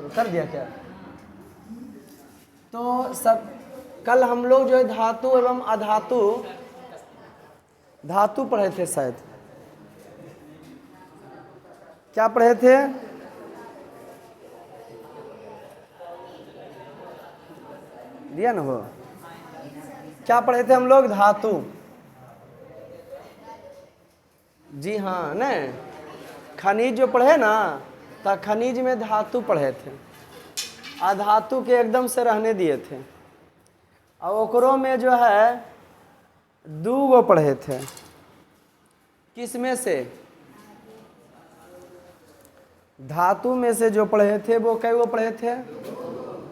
कर दिया क्या? तो सब कल हम लोग जो है धातु एवं अधातु धातु पढ़े थे शायद। क्या पढ़े थे? दिया ना हो। क्या पढ़े थे हम लोग? धातु। जी हाँ, नहीं खनिज जो पढ़े ना, तो खनिज में धातु पढ़े थे, अधातु के एकदम से रहने दिए थे। और ओकरों में जो है 2 गो पढ़े थे। किस में से? धातु में से जो पढ़े थे वो कई गो पढ़े थे?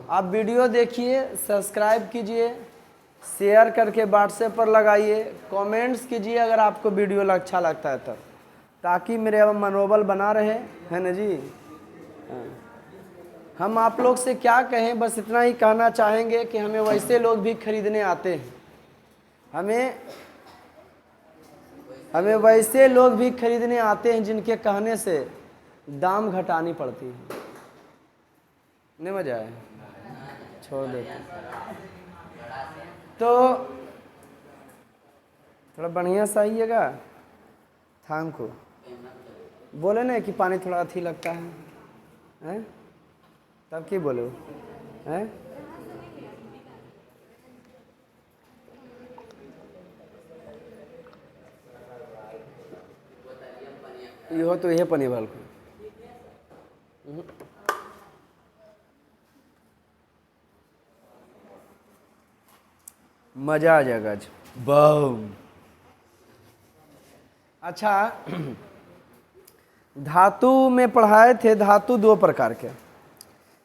आप वीडियो देखिए, सब्सक्राइब कीजिए, शेयर करके व्हाट्सएप पर लगाइए, कमेंट्स कीजिए अगर आपको वीडियो अच्छा लगता है तब, ताकि मेरे मनोबल बना रहे, है ना जी। हम आप लोग से क्या कहें, बस इतना ही कहना चाहेंगे कि हमें वैसे लोग भी खरीदने आते हैं, हमें वैसे लोग भी खरीदने आते हैं जिनके कहने से दाम घटानी पड़ती है। नहीं मजा आए, छोड़ देते। तो थोड़ा बढ़िया सा आइएगा। Thank you. बोले ना कि पानी थोड़ा अथी लगता है, हैं? तब की बोलो, हैं? यो तो यह पनी भल को मजा आ जाएगा आज। बम। अच्छा, धातु में पढ़ाए थे, धातु 2 प्रकार के,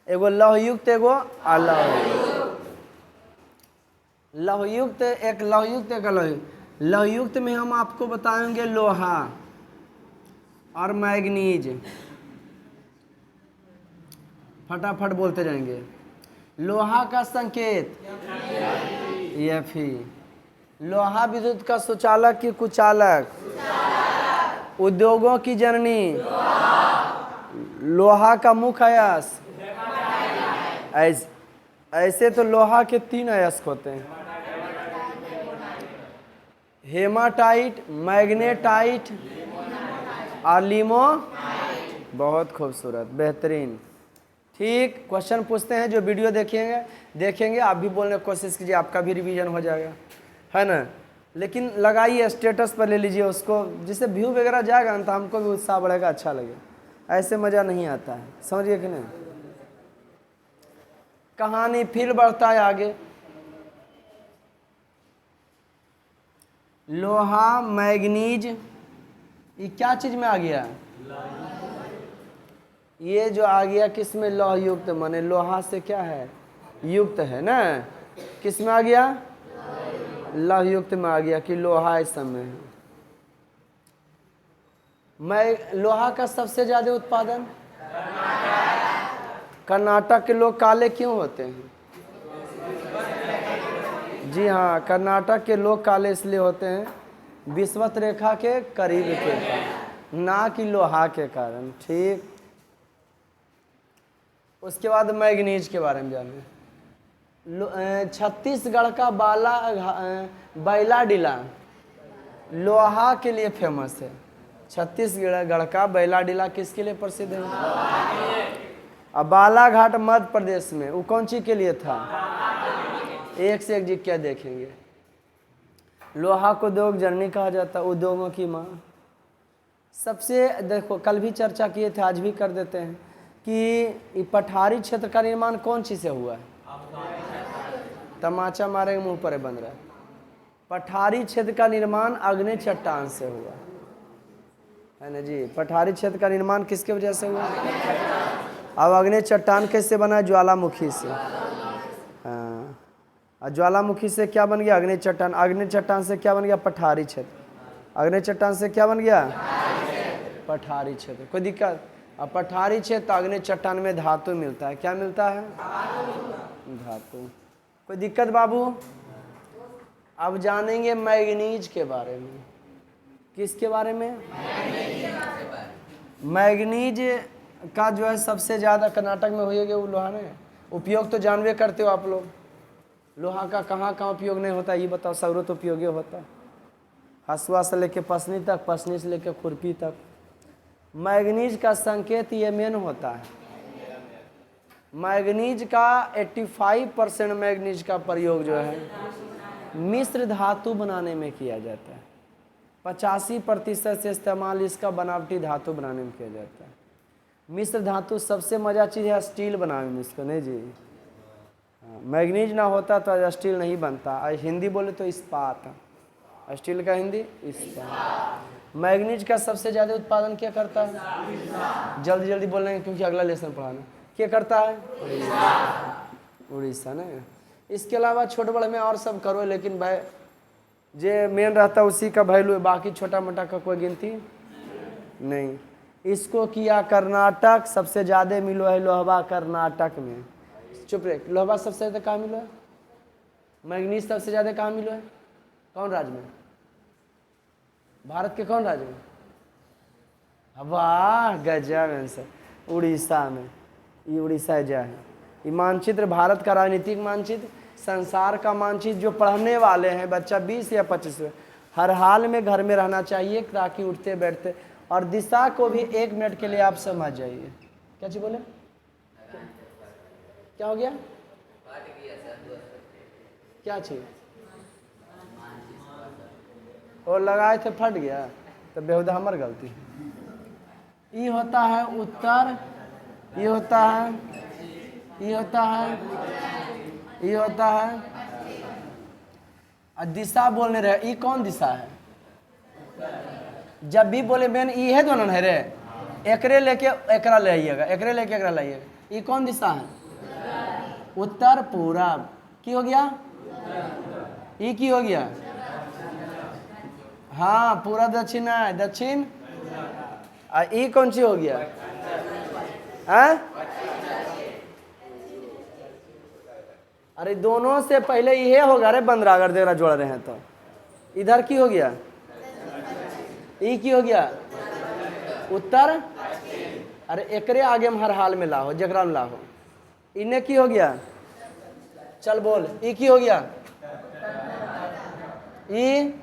एगो लौहयुक्त एगो अलौहयुक्त। लौहयुक्त एक लौहयुक्त एक अलौहयुक्त। लौहयुक्त में हम आपको बताएंगे लोहा और मैग्नीज। फटाफट बोलते जाएंगे। लोहा का संकेत Fe। लोहा विद्युत का सुचालक की कुचालक, उद्योगों की जननी, लोहा का मुख्य अयस्क। ऐसे तो लोहा के 3 अयस्क होते हैं, हेमाटाइट, मैग्नेटाइट और लिमो। बहुत खूबसूरत, बेहतरीन। ठीक, क्वेश्चन पूछते हैं, जो वीडियो देखेंगे आप भी बोलने की कोशिश कीजिए, आपका भी रिवीजन हो जाएगा, है ना। लेकिन लगाइए, स्टेटस पर ले लीजिए उसको, जिससे व्यू वगैरह जाएगा ना तो हमको भी उत्साह बढ़ेगा, अच्छा लगेगा। ऐसे मज़ा नहीं आता है, समझिए कि नहीं। कहानी फिर बढ़ता है आगे। लोहा, मैग्नीज, ये क्या चीज़ में आ गया? ये जो आ गया किस में? लौह युक्त, माने लोहा से क्या है? युक्त है ना। किस में आ गया? लौह युक्त में आ गया कि लोहा इस समय है। मैं लोहा का सबसे ज्यादा उत्पादन कर्नाटक के लोग काले क्यों होते हैं? जी हाँ, कर्नाटक के लोग काले इसलिए होते हैं विषुवत रेखा के करीब के कारण, ना कि लोहा के कारण। ठीक, उसके बाद मैग्नीज के बारे में जाने। छत्तीसगढ़ का बैला डिला लोहा के लिए फेमस है। छत्तीसगढ़ का बैला डिला किसके लिए प्रसिद्ध है? अब बालाघाट मध्य प्रदेश में, वो कौन चीज के लिए था? एक से एक जी क्या देखेंगे। लोहा को उद्योग जननी कहा जाता, उद्योगों की माँ। सबसे देखो, कल भी चर्चा किए थे, आज भी कर देते हैं कि पठारी क्षेत्र का निर्माण कौन चीज से हुआ है? तमाचा मारे मुंह पर बन रहा है। पठारी क्षेत्र का निर्माण अग्नि चट्टान से हुआ है ना जी। पठारी क्षेत्र का निर्माण किसके वजह से हुआ? अब अग्नि चट्टान कैसे बना? ज्वालामुखी से। हाँ, और ज्वालामुखी से क्या बन गया? अग्नि चट्टान। अग्नि चट्टान से क्या बन गया? पठारी क्षेत्र। अग्नि चट्टान से क्या बन गया? पठारी क्षेत्र। कोई दिक्कत? अब पठारी क्षेत्र, अग्नि चट्टान में धातु मिलता है। क्या मिलता है? धातु। कोई दिक्कत बाबू? अब जानेंगे मैग्नीज के बारे में। किसके बारे में? मैग्नीज का जो है सबसे ज़्यादा कर्नाटक में हुई है वो लोहा ने उपयोग तो जानवे करते हो आप लोग। लोहा का कहाँ कहाँ उपयोग नहीं होता ये बताओ। सगरो तो उपयोगी होता है, हसुआ से लेके पसनी तक, पसनी से लेके खुरपी तक। मैग्नीज का संकेत ये मेन होता है। मैग्नीज का 85% मैग्नीज का प्रयोग जो है मिश्र धातु बनाने में किया जाता है। 85% से इस्तेमाल इसका बनावटी धातु बनाने में किया जाता है। मिश्र धातु सबसे मजा चीज़ है स्टील बनाने में इसको, नहीं जी। हाँ, मैग्नीज ना होता तो स्टील नहीं बनता। हिंदी बोले तो इस्पात, स्टील का हिंदी इस्पात। मैग्नीज का सबसे ज़्यादा उत्पादन क्या करता है? जल्दी जल्दी बोलेंगे क्योंकि अगला लेसन पढ़ाना। क्या करता है? उड़ीसा ना। इसके अलावा छोटे बड़े में और सब करो, लेकिन भाई जे मेन रहता उसी का वैल्यू है, बाकी छोटा मोटा का कोई गिनती नहीं। इसको किया कर्नाटक, सबसे ज़्यादा मिलो है लोहवा कर्नाटक में। चुप रहे, लोहवा सबसे ज़्यादा कहाँ मिलो है? मैग्नीज सबसे ज़्यादा कहाँ मिलो है? कौन राज्य में? भारत के कौन राज्य में? वाह गजब आंसर, उड़ीसा में। ये उड़ीसा जा है। ये मानचित्र भारत का राजनीतिक मानचित्र, संसार का मानचित्र जो पढ़ने वाले हैं बच्चा 20 या 25 हर हाल में घर में रहना चाहिए ताकि उठते बैठते और दिशा को भी 1 मिनट के लिए आप समझ जाइए। क्या चीज बोले? क्या हो गया? क्या चीज? और लगाए थे फट गया तो बेहुदा हमार गलती। ये होता है उत्तर, ये होता है, ये होता है, ये होता है। दिशा बोलने रहे, ये कौन दिशा है? जब भी बोले मैंने ये है दोनों है रे, एकरे लेके एकरा ले आइएगा, एकरे लेके एकरा लाइएगा। ये कौन दिशा है? उत्तर पूरब। की हो गया? ये की हो गया? हाँ पूरा दक्षिण है, दक्षिण। ये कौन सी हो गया? हाँ? अरे दोनों से पहले ये होगा रे बंदरा, अगर देरा जोड़ रहे हैं तो। इधर की हो गया? ये की हो गया? उत्तर। अरे एकरे आगे हम हर हाल में लाहो, जगरा में लाहो। इन्हें की हो गया? चल बोल, ये की हो गया? ई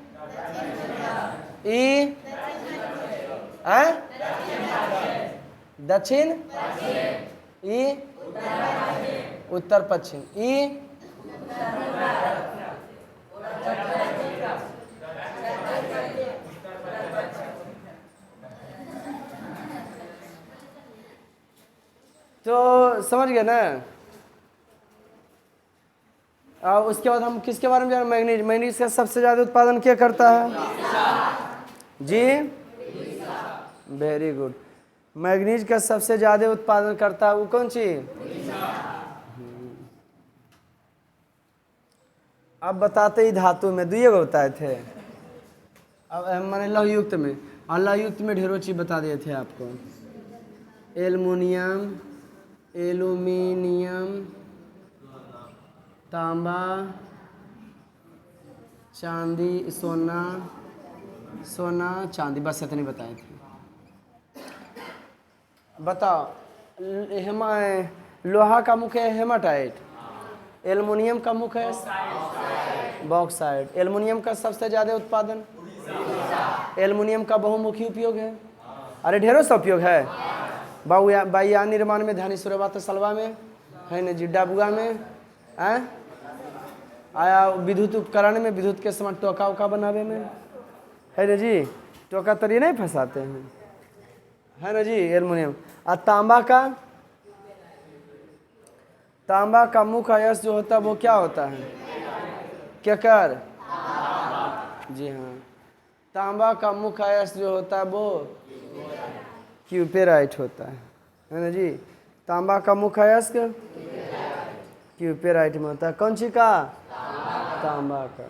दक्षिण, ई उत्तर पश्चिम, ई तो समझ गए ना। उसके बाद हम किसके बारे में जाना? मैग्नीज। मैग्नीज का सबसे ज्यादा उत्पादन क्या करता है जी? Very good. मैग्नीज का सबसे ज्यादा उत्पादन करता है वो कौन सी? अब बताते ही धातु में दुइये को बताए थे। अब मैंने लौहयुक्त में, और लौहयुक्त में ढेरों चीज बता दिए थे आपको। एल्युमिनियम, एल्यूमिनियम, तांबा, चांदी, सोना, सोना चांदी, बस इतने बताए थे। बताओ, लोहा का मुख्य है हेमाटाइट, एल्युमिनियम का मुख्य है बॉक्साइट। एल्युमिनियम का सबसे ज़्यादा उत्पादन, एल्युमिनियम का बहुमुखी उपयोग है। अरे ढेरों सा उपयोग है। वायुयान निर्माण में, धानी सुरबात सलवा में है न जी, डाबुआ में आया, विद्युत उपकरण में, विद्युत के समान टोका उका बनावे में है न जी। टोका तरी नहीं फंसाते हैं, है ना जी। एल्युमिनियम। और तांबा का मुख्य अयस्क जो होता है वो क्या होता है? केकर? जी हाँ, तांबा का मुख्य अयस्क जो होता है वो क्यूपेराइट होता है ना जी। तांबा का मुख्य अयस्क क्यूपेराइट में होता है। कौन सी का? तांबा का।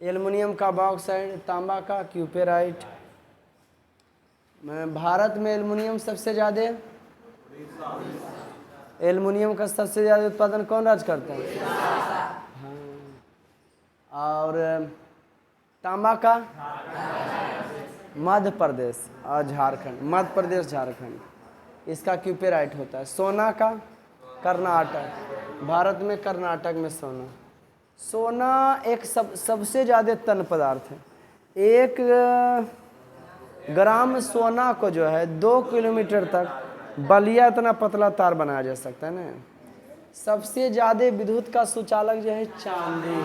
एल्युमिनियम का बॉक्साइट, तांबा का क्यूपेराइट। भारत में एल्युमिनियम सबसे ज़्यादा, एल्युमिनियम का सबसे ज़्यादा उत्पादन कौन राज्य करता है? हाँ। और तांबा का मध्य प्रदेश और झारखंड, मध्य प्रदेश झारखंड। इसका क्यू पे राइट होता है। सोना का कर्नाटक, भारत में कर्नाटक में सोना। सोना एक सबसे ज़्यादा तन पदार्थ है। 1 ग्राम सोना को जो है 2 किलोमीटर तक बलिया इतना पतला तार बनाया जा सकता है ना। सबसे ज़्यादा विद्युत का सुचालक जो है चांदी।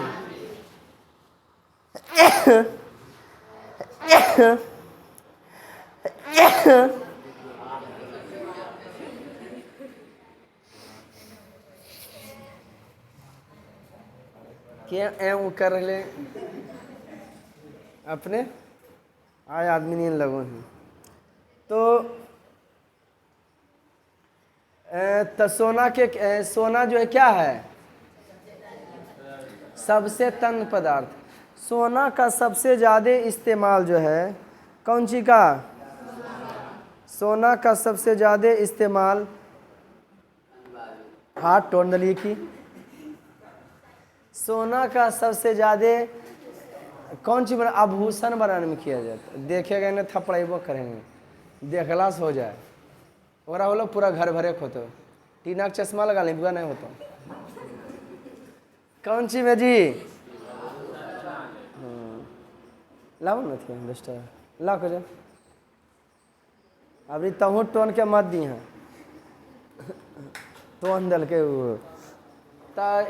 क्या एम कर ले अपने आय आदमी नहीं लगो हैं तो सोना जो है क्या है, सबसे तन पदार्थ। सोना का सबसे ज़्यादा इस्तेमाल जो है कौन सी का, सोना का सबसे ज़्यादा इस्तेमाल हाथ टोंडली की। सोना का सबसे ज़्यादा कौन सी आभूषण बनाने में किया जाता है। देखेगा ना थपड़ेबो करेंगे, देखला से हो जाए ओकरा वो लोग पूरा घर भरे खोतो। टीना का चश्मा लगा लें बुआ नहीं होता। कौन सी में जी लाओ न थे बेस्टा ला को जा अभी तहूँ टोन के मत दी हैं टोन दल के वो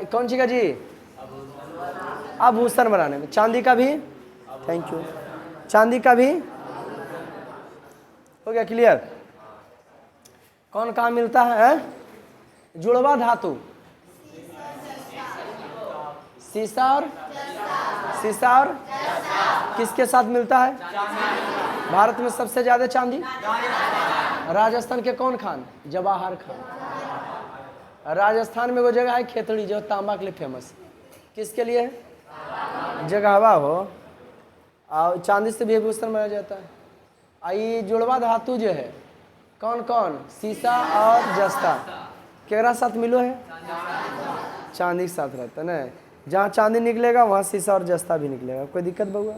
कौन सी का जी, आभूषण बनाने में। चांदी का भी, थैंक यू, चांदी का भी हो गया क्लियर। कौन कहाँ मिलता है, जुड़वा धातु, शीशा और किसके साथ मिलता है। भारत में सबसे ज्यादा चांदी राजस्थान के कौन खान, जवाहर खान। राजस्थान में वो जगह है खेतड़ी जो तांबा के लिए फेमस, किसके लिए है, जगहवा हो और चांदी से भी आभूषण बनाया जाता है। आई जुड़वा धातु जो है कौन कौन, शीशा और जस्ता केकरा साथ मिलो है, चांदी के साथ रहता है ना। जहाँ चांदी निकलेगा वहाँ शीशा और जस्ता भी निकलेगा। कोई दिक्कत बउआ।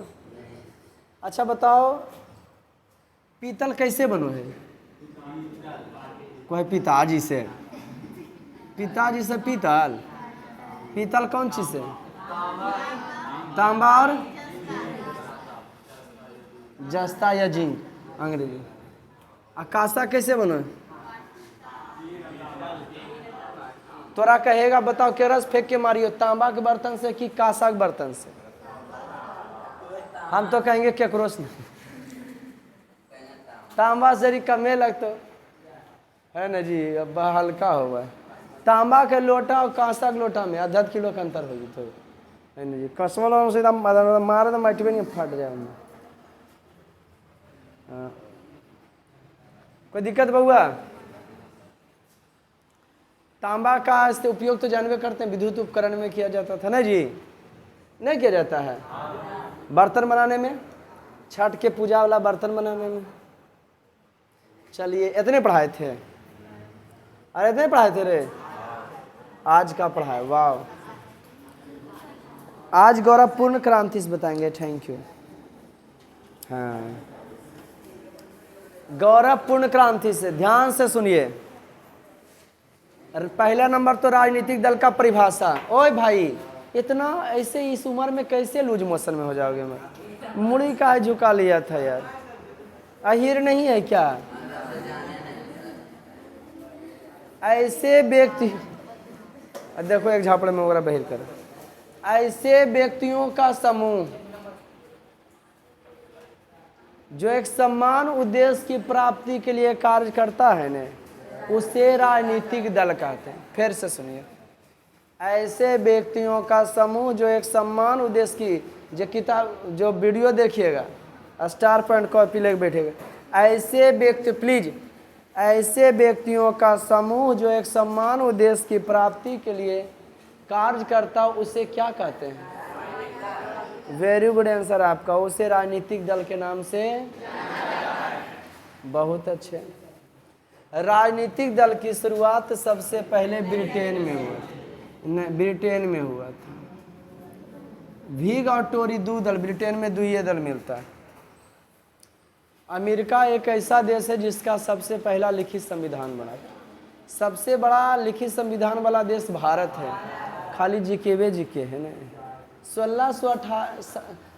अच्छा बताओ पीतल कैसे बनो है, कोई पिताजी से, पिताजी से पीतल, पीतल कौन चीज से, तांबा और जस्ता या जिंक अंग्रेजी। कांसा कैसे बनो है, तोरा कहेगा बताओ के रस फेंक के मारियो, तांबा के बर्तन से कि कांसा के बर्तन से। हम तो कहेंगे केकरोस नहीं, तांबा से कमे लगतो है ना जी, अब हल्का होगा। तांबा के लोटा और कांसा के लोटा में आधा किलो का अंतर होगी तो है ना जी। कसम सीधा मारे तो मटबे नहीं फट जाए उनमें। कोई दिक्कत बउआ। तांबा का उपयोग तो जानवे करते हैं, विद्युत उपकरण में किया जाता था ना जी, नहीं किया जाता है बर्तन बनाने में, छठ के पूजा वाला बर्तन बनाने में। चलिए इतने पढ़ाए थे, अरे इतने पढ़ाए थे रे, आज का पढ़ाए, वाह। आज गौरवपूर्ण क्रांति से बताएंगे, थैंक यू। हाँ गौरवपूर्ण क्रांति से ध्यान से सुनिए। पहला नंबर तो राजनीतिक दल का परिभाषा। ओए भाई इतना ऐसे इस उम्र में कैसे लूज मोशन में हो जाओगे। मैं मुड़ी का झुका लिया था यार, अहीर नहीं है क्या। ऐसे व्यक्ति देखो एक झापड़े में वगैरह बहिर कर, ऐसे व्यक्तियों का समूह जो एक समान उद्देश्य की प्राप्ति के लिए कार्य करता है ने, उसे राजनीतिक दल कहते हैं। फिर से सुनिए, ऐसे व्यक्तियों का समूह जो एक समान उद्देश्य की, जो किताब जो वीडियो देखिएगा स्टार पॉइंट कॉपी लेके बैठेगा, ऐसे व्यक्ति प्लीज, ऐसे व्यक्तियों का समूह जो एक समान उद्देश्य की प्राप्ति के लिए कार्य करता, उसे क्या कहते हैं। वेरी गुड आंसर आपका, उसे राजनीतिक दल के नाम से। बहुत अच्छे। राजनीतिक दल की शुरुआत सबसे पहले ब्रिटेन में हुआ था, ब्रिटेन में हुआ था। व्हिग और टोरी दो दल, ब्रिटेन में दो ये दल मिलता है। अमेरिका एक ऐसा देश है जिसका सबसे पहला लिखित संविधान बना। सबसे बड़ा लिखित संविधान वाला देश भारत है, खाली जीके जीके है ना।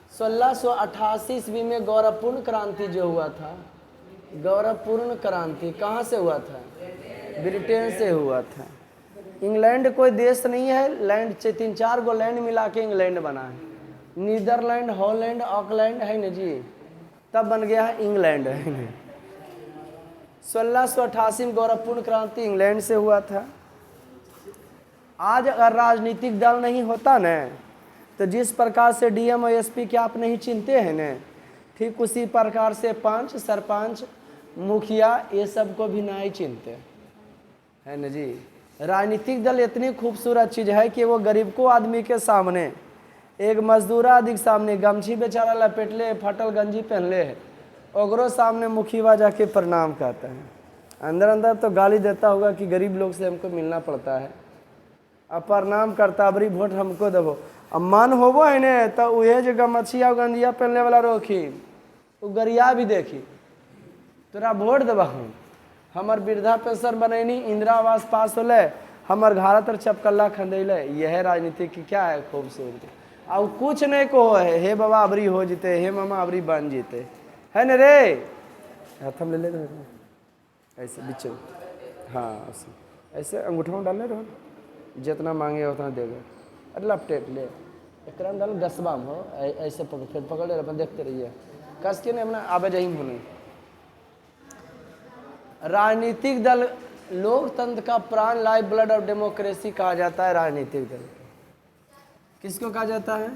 1688 ईस्वी में गौरवपूर्ण क्रांति जो हुआ था, गौरवपूर्ण क्रांति कहाँ से हुआ था? ब्रिटेन से हुआ था। इंग्लैंड कोई देश नहीं है, लैंड 3-4 गो लैंड मिला के इंग्लैंड बना है। नीदरलैंड, हॉलैंड, ऑकलैंड है ना जी, तब बन गया है इंग्लैंड है ना। 1688 में गौरवपूर्ण क्रांति इंग्लैंड से हुआ था। आज अगर राजनीतिक दल नहीं होता न, तो जिस प्रकार से डीएम और एसपी के आप नहीं चिनते हैं न, ठीक उसी प्रकार से पंच, सरपंच, मुखिया ये सब को भी नहीं चिनते है न जी। राजनीतिक दल इतनी खूबसूरत चीज़ है कि वो गरीब को आदमी के सामने, एक मजदूर आदि के सामने गमछी बेचारा लपेटले, फटल गंजी पहनले है, ओकरो सामने मुखिया जाके प्रणाम करता है। अंदर अंदर तो गाली देता होगा कि गरीब लोग से हमको मिलना पड़ता है, अब प्रणाम करता, अबरी वोट हमको देवो। अब मन होबो है ने तो वह जो गमछिया गंजिया पहनने वाला रोकी वो गरिया भी देखी, तोरा वोट देबा हमर वृद्धा पेंशन बनैनी, इंदिरा आवास पास होले, हमर घर तर चपकल्ला खंदेले। यह राजनीति की क्या है खूबसूरती। अब कुछ नहीं को है, हे बाबा अबरी हो जीते, हे मामा अबरी बन जीते है न रे। हाथ हम ले ले ऐसे बीच, हाँ ऐसे अंगूठा में डालने रहो, जितना मांगे उतना देगा। अरे लपटेट ले एक डाल गसबा में हो, ऐसे पकड़, फिर पकड़ ले, अपन देखते रहिए कस के नहीं अपना आबे जही होने। राजनीतिक दल लोकतंत्र का प्राण, लाइफ ब्लड ऑफ डेमोक्रेसी कहा जाता है। राजनीतिक दल किसको कहा जाता है?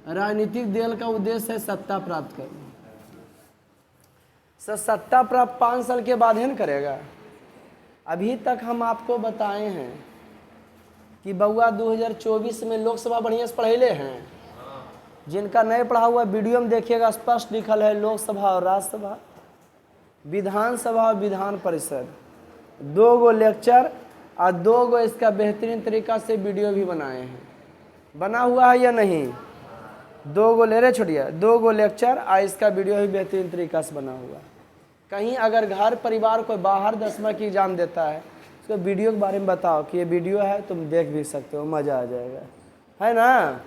राजनीतिक दल का उद्देश्य है सत्ता प्राप्त करना। सत्ता प्राप्त 5 साल के बाद ही न करेगा। अभी तक हम आपको बताए हैं कि बउआ 2024 में लोकसभा बढ़िया से पढ़ेले हैं। जिनका नहीं पढ़ा हुआ वीडियो में देखिएगा, स्पष्ट लिखल है लोकसभा और राज्यसभा, विधानसभा और विधान परिषद, 2 गो लेक्चर और 2 गो इसका बेहतरीन तरीका से वीडियो भी बनाए हैं। बना हुआ है या नहीं? 2 गो ले रहे छोड़िए, 2 गो लेक्चर और इसका वीडियो भी बेहतरीन तरीका से बना हुआ। कहीं अगर घर परिवार कोई बाहर 10वीं की एग्जाम देता है, उसको वीडियो के बारे में बताओ कि ये वीडियो है, तुम देख भी सकते हो, मज़ा आ जाएगा, है ना।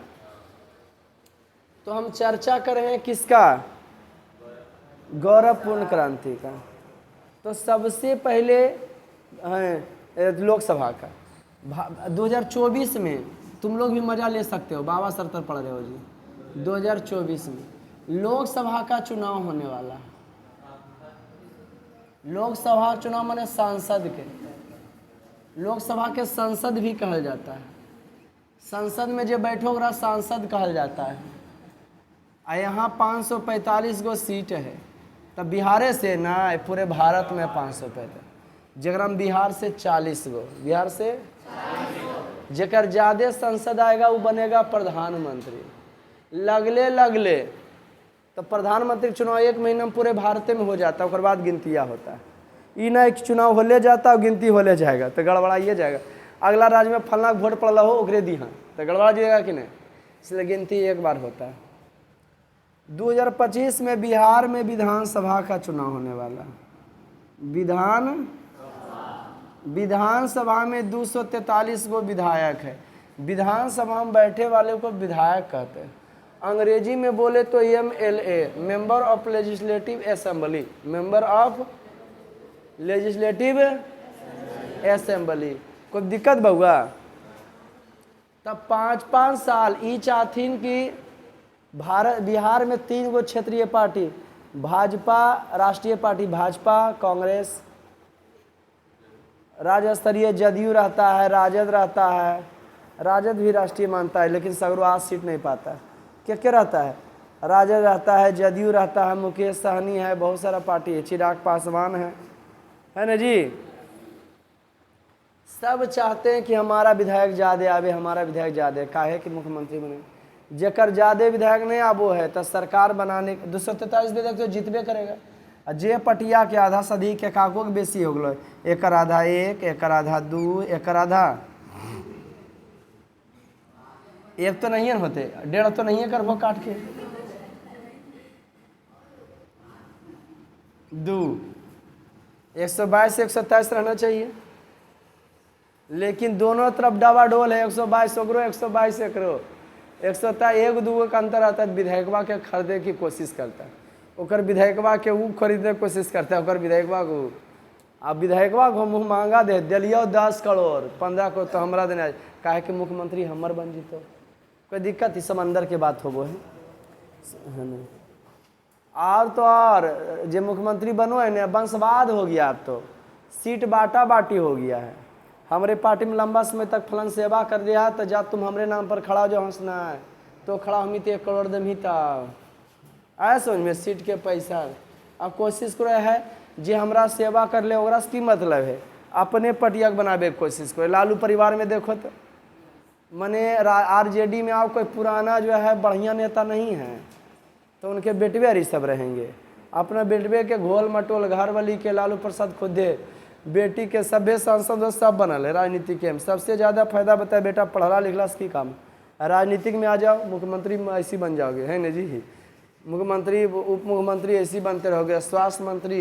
तो हम चर्चा कर रहे हैं किसका? गौरवपूर्ण क्रांति का। तो सबसे पहले है लोकसभा का। 2024 में तुम लोग भी मज़ा ले सकते हो, बाबा सरतर पढ़ रहे हो जी। 2024 में लोकसभा का चुनाव होने वाला है। लोकसभा चुनाव माने सांसद के, लोकसभा के संसद भी कहल जाता है। संसद में जो बैठो ओकरा सांसद कहल जाता है। आ यहाँ 545 गो सीट है, तब बिहारे से ना पूरे भारत में 545, जगरा में बिहार से 40 गो, बिहार से जकर ज़्यादा संसद आएगा वो बनेगा प्रधानमंत्री। लगले तो प्रधानमंत्री चुनाव 1 महीना में पूरे भारत में हो जाता है, उसके बाद गिनतिया होता है। ई ना एक चुनाव होले जाता और गिनती होले जाएगा तो गड़बड़ाइए जाएगा। अगला राज्य में फलना वोट पड़ला हो ओकरे दी हाँ तो गड़बड़ा जाएगा कि नहीं, इसलिए गिनती एक बार होता है। 2025 में बिहार में विधानसभा का चुनाव होने वाला है। विधानसभा में 243 गो विधायक है। विधानसभा में बैठे वाले को विधायक कहते हैं। अंग्रेजी में बोले तो MLA, member of legislative assembly, member of legislative assembly. कोई दिक्कत बउआ? तब 5-5 साल ई चाहथिन कि बिहार में 3 गो क्षेत्रीय पार्टी, भाजपा राष्ट्रीय पार्टी, भाजपा, कांग्रेस, राज्य स्तरीय जदयू रहता है, राजद रहता है, राजद भी राष्ट्रीय मानता है लेकिन सगरो सीट नहीं पाता है। क्या रहता है? राजद रहता है, जदयू रहता है, मुकेश सहनी है, बहुत सारा पार्टी है, चिराग पासवान है ना जी। सब चाहते हैं कि हमारा विधायक ज़्यादा आवे, हमारा विधायक ज़्यादा, काहे कि मुख्यमंत्री बने। जेकर ज़्यादा विधायक नहीं आबो है तो सरकार बनाने 243 विधायक तो जीतबे करेगा। आ जे पटिया के आधा से अधिक के कागो के बेसी हो गलो, एकर आधा 1, एकर आधा 2, एकर आधा एक तो नहीं है होते, 1.5 तो नहीं है करबो काट के। 2 122 127 रहना चाहिए, लेकिन दोनों तरफ डबाडोल है। 122 ओकरो 122 एकरो 127 1 2 का अंतर आता है। विधेयकवा के खरीदे की कोशिश करता है, ओकर विधेयकवा के वो खरीदने की कोशिश करता है, ओकर विधेयकवा को। अब विधेयकवा को मुँह मांगा दे दिलियो 10 करोड़ 15 करोड़ तो हमारा देना काहे कि मुख्यमंत्री हमर बन जीतो, कोई दिक्कत इस अंदर के बात होबो है ना। और तो और जो मुख्यमंत्री बनो है ना, वंशवाद हो गया। अब तो सीट बाटा बाटी हो गया है। हमारे पार्टी में लंबा समय तक फलन सेवा कर दिया तो जा तुम हमरे नाम पर खड़ा हो जाओ, हंसना है तो खड़ा हमी तो 1 करोड़ दमी तब आए समझ में सीट के पैसा। अब कोशिश करे है जे हमरा सेवा कर ले ओकरा से की मतलब है, अपने पटिया बनावे की कोशिश करे। लालू परिवार में देखो तो मने आरजेडी में आओ कोई पुराना जो है बढ़िया नेता नहीं है, तो उनके बेटवे अरी सब रहेंगे। अपना बेटवे के घोल मटोल घर वाली के लालू प्रसाद खुदे बेटी के सभ्य सांसद सब बनल है राजनीति के। सबसे ज़्यादा फायदा बताए बेटा पढ़ला लिखला से की काम, राजनीतिक में आ जाओ मुख्यमंत्री में ऐसी बन जाओगे, है ना जी। मुख्यमंत्री उप मुख्यमंत्री ऐसी बनते रहोगे, स्वास्थ्य मंत्री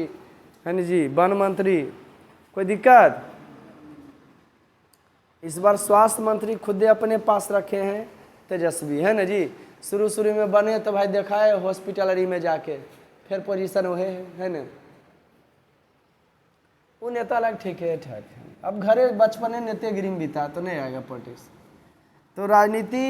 है ना जी, वन मंत्री, कोई दिक्कत। इस बार स्वास्थ्य मंत्री खुद अपने पास रखे हैं तेजस्वी, है ना जी। शुरू में बने तो भाई देखा है हॉस्पिटलरी में जाके फिर पोजीशन हुए है ना। वो नेता लग ठीक है ठाक है। अब घरे बचपने नेतेगिरी में बीता तो नहीं आएगा पॉलिटिक्स। तो राजनीति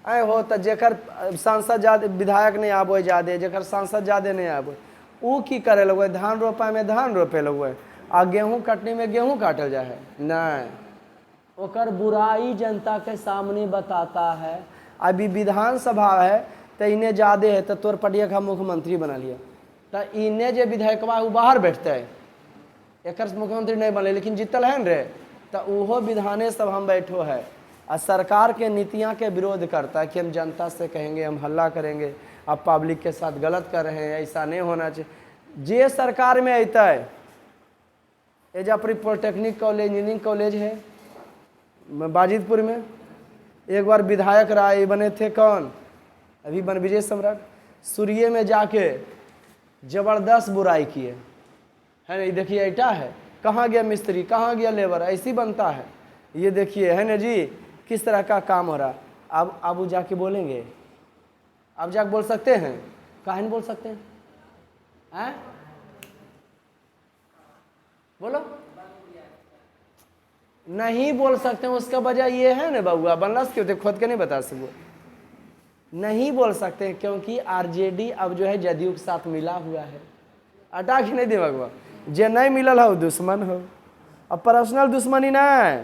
आए हो तो जेकर सांसद ज्यादा विधायक नहीं आबो ज्यादा, जेकर सांसद ज्यादा नहीं आबो वो की करे लोग, धान रोपा में धान रोपे लोग, आ गेहूँ कटने में गेहूँ काटल जाए है नहीं। ओकर बुराई जनता के सामने बताता है। अभी विधानसभा है तो इन्हें ज्यादा है तो तोर पटिया का मुख्यमंत्री बना लिया, तो इन्हें जो विधायकवा वो बाहर बैठते है, एक मुख्यमंत्री नहीं बने लेकिन जीतल है न रे, तो वो विधाने सभा में बैठो है और सरकार के नीतियाँ के विरोध करता है कि हम जनता से कहेंगे, हम हल्ला करेंगे, आप पब्लिक के साथ गलत कर रहे हैं, ऐसा नहीं होना चाहिए। जे सरकार में आता है एजापुरी पॉलिटेक्निक कॉलेज इंजीनियरिंग कॉलेज है बाजिदपुर में, एक बार विधायक राय बने थे कौन अभी बन विजय सम्राट, सूर्य में जाके जबरदस्त बुराई किए है ना। ये देखिए ईटा है, कहाँ गया मिस्त्री, कहाँ गया लेबर, ऐसी बनता है। ये देखिए है ना जी किस तरह का काम हो रहा। अब वो जाके बोलेंगे, अब जाके बोल सकते हैं, काहे नहीं बोल सकते हैं? बोलो नहीं बोल सकते हैं। उसका वजह ये है ना बउआ बनलस क्यों थे खुद के नहीं बता सको, नहीं बोल सकते हैं क्योंकि आरजेडी अब जो है जदयू के साथ मिला हुआ है। अटा के नहीं दिमाग जे नहीं मिलल हो दुश्मन हो। अब पर्सनल दुश्मनी नहीं,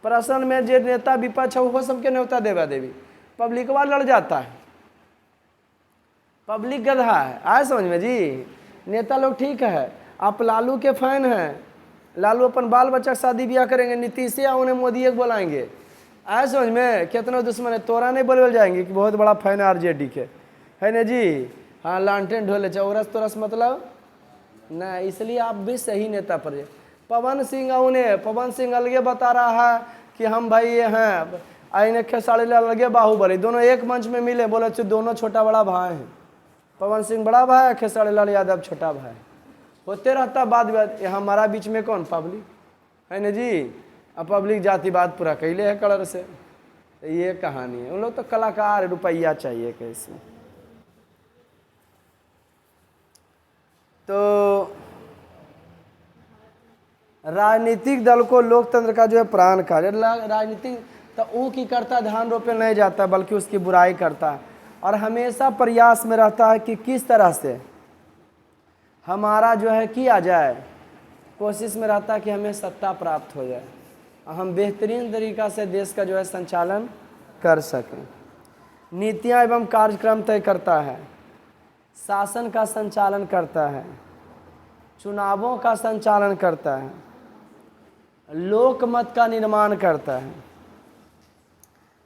पर्सनल में जे नेता विपक्ष है वो सबके न्योता देवा देवी, पब्लिकवा लड़ जाता है, पब्लिक गधा है। आए समझ में जी। नेता लोग ठीक है, आप लालू के फैन हैं, लालू अपन बाल बच्चा शादी ब्याह करेंगे, नीतीश या उन्हें मोदी एक बोलाएंगे। आए समझ में कितना दुश्मन है, तोरा नहीं बोलबल जाएंगे कि बहुत बड़ा फैन है आरजेडी के, है ना जी। हाँ लालटेन ढोले चौरस तोरस मतलब ना, इसलिए आप भी सही नेता पर। पवन सिंह उन्हें पवन सिंह अलगे बता रहा है कि हम भाई ये हैं, आईने खेसारी लाल अलगे बाहुबली, दोनों एक मंच में मिले, बोले दोनों छोटा बड़ा भाई हैं। पवन सिंह बड़ा भाई है, खेसारी लाल यादव छोटा भाई। होते रहता बात बात, हमारा बीच में कौन पब्लिक है ना जी। अब पब्लिक जातिवाद पूरा कैले है कलर से, ये कहानी है। उन लोग तो कलाकार रुपया चाहिए कैसे। तो राजनीतिक दल को लोकतंत्र का जो है प्राण का राजनीतिक तो वो की करता, धान रोपे नहीं जाता बल्कि उसकी बुराई करता है और हमेशा प्रयास में रहता है कि किस तरह से हमारा जो है किया जाए, कोशिश में रहता है कि हमें सत्ता प्राप्त हो जाए, हम बेहतरीन तरीक़ा से देश का जो है संचालन कर सकें। नीतियाँ एवं कार्यक्रम तय करता है, शासन का संचालन करता है, चुनावों का संचालन करता है, लोकमत का निर्माण करता है,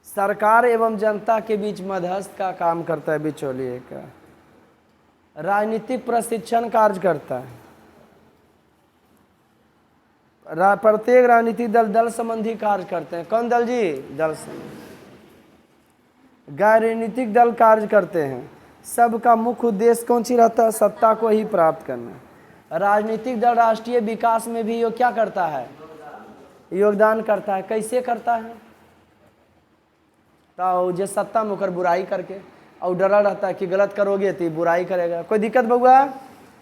सरकार एवं जनता के बीच मध्यस्थ का काम करता है, बिचौलिए का, राजनीतिक प्रशिक्षण कार्य करता है। प्रत्येक राजनीतिक दल दल संबंधी कार्य करते हैं। कौन दल जी? दल संबंधी। राजनीतिक दल कार्य करते हैं, सबका मुख्य उद्देश्य कौन सी रहता है? सत्ता को ही प्राप्त करना। राजनीतिक दल राष्ट्रीय विकास में भी क्या करता है? योगदान करता है। कैसे करता है? तो जो सत्ता में होकर बुराई करके और डरा रहता है कि गलत करोगे तो बुराई करेगा, कोई दिक्कत बउआ,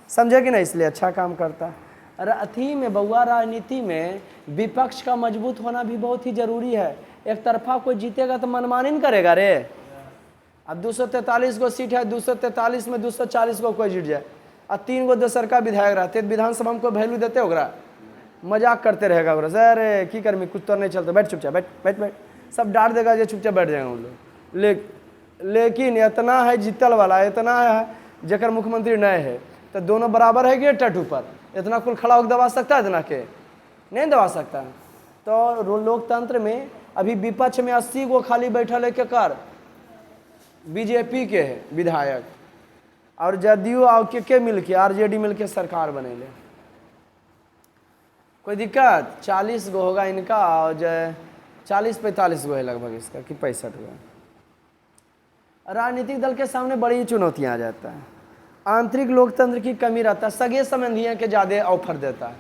समझे कि नहीं? इसलिए अच्छा काम करता है। अथी में बउआ, राजनीति में विपक्ष का मजबूत होना भी बहुत ही जरूरी है। एक तरफा कोई जीतेगा तो मनमानी नहीं करेगा रे। अब 243 गो सीट है, 243 में 240 को कोई जीत जाए और 3 गो दोसर का विधायक रहते, विधानसभा में कोई वैल्यू देते होगा? मजाक करते रहेगा ओकरा, सर की कर्मी कुछ तो नहीं चलता, बैठ चुपचाप, बैठ बैठ बैठ, सब डांट देगा, जो चुपचाप बैठ जाएंगे उन लोग। लेकिन इतना है जीतल वाला, इतना है जकर मुख्यमंत्री नए है, तो दोनों बराबर है कि टट ऊपर? इतना कुल खड़ा होकर दबा सकता है? इतना के नहीं दबा सकता। तो लोकतंत्र में अभी विपक्ष में 80 गो खाली बैठल है, केकर? बीजेपी के है विधायक, और जदयू और के मिल के आरजेडी मिल के सरकार बनेले। कोई दिक्कत? 40 गो होगा इनका और 40-45 गो है लगभग इसका, कि 65 गो। राजनीतिक दल के सामने बड़ी चुनौतियां आ जाता है। आंतरिक लोकतंत्र की कमी रहता है। सगे संबंधियों के ज़्यादा ऑफर देता है,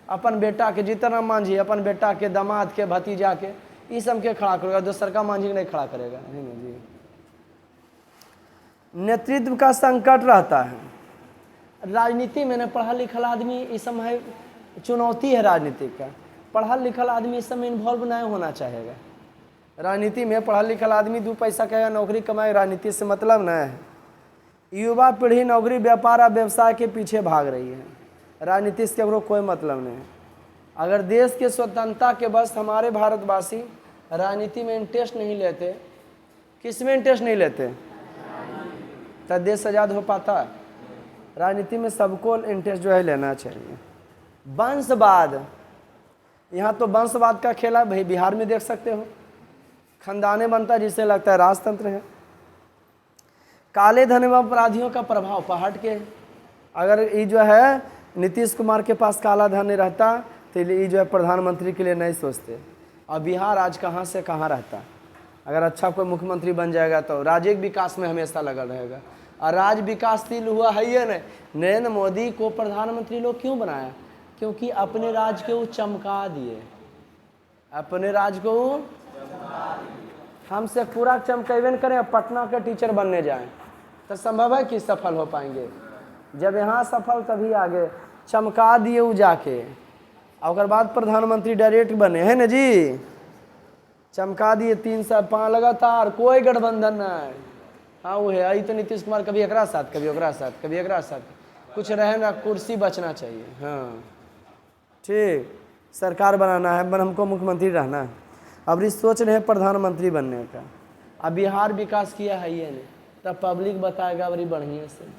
अपन बेटा के, जितना मांझी अपन बेटा के, दामाद के, भतीजा के, ये सब के खड़ा करेगा, दूसर का मांझी नहीं खड़ा करेगा। जी। नेतृत्व का संकट रहता है राजनीति में। न पढ़ा लिखल आदमी इस समय चुनौती है राजनीति का। पढ़ा लिखल आदमी इस समय इन्वॉल्व नहीं होना चाहेगा राजनीति में। पढ़ा लिखल आदमी 2 पैसा कहेगा, नौकरी कमाए, राजनीति से मतलब नहीं है। युवा पीढ़ी नौकरी, व्यापार और व्यवसाय के पीछे भाग रही है, राजनीति से केवल कोई मतलब नहीं है। अगर देश के स्वतंत्रता के बस हमारे भारतवासी राजनीति में इंटरेस्ट नहीं लेते, किस में इंटरेस्ट नहीं लेते, तो देश आज़ाद हो पाता? राजनीति में सबको इंटरेस्ट जो है लेना चाहिए। वंशवाद, यहाँ तो वंशवाद का खेला भाई बिहार में देख सकते हो, खानदाने बनता है जिससे लगता है राजतंत्र है। काले धन एवं अपराधियों का प्रभाव पहाड़ के, अगर ये जो है नीतीश कुमार के पास काला धन नहीं रहता तो ये जो है प्रधानमंत्री के लिए नहीं सोचते। और बिहार आज कहाँ से कहाँ रहता। अगर अच्छा कोई मुख्यमंत्री बन जाएगा तो राज्य विकास में हमेशा लगल रहेगा। और राज्य विकास तिल हुआ है ये नहीं। नरेंद्र मोदी को प्रधानमंत्री लोग क्यों बनाया? क्योंकि अपने राज्य को चमका दिए, अपने राज्य को हमसे पूरा चमकेबे न करें, पटना के टीचर बनने जाएं तो संभव है कि सफल हो पाएंगे? जब यहाँ सफल तभी आगे चमका दिए वो जाके, और बाद प्रधानमंत्री डायरेक्ट बने हैं ना जी, चमका दिए 3 साल 5 लगातार, कोई गठबंधन नहीं। हाँ वो है, आई तो नीतीश कुमार कभी एकरा साथ, कभी ओकरा साथ, कभी एकरा साथ, कुछ रहे ना, कुर्सी बचना चाहिए। हाँ ठीक, सरकार बनाना है, पर हमको मुख्यमंत्री रहना है। अब इस सोच रहे हैं प्रधानमंत्री बनने का। अब बिहार विकास किया है ये नहीं, तब पब्लिक बताएगा बड़ी बढ़िया से।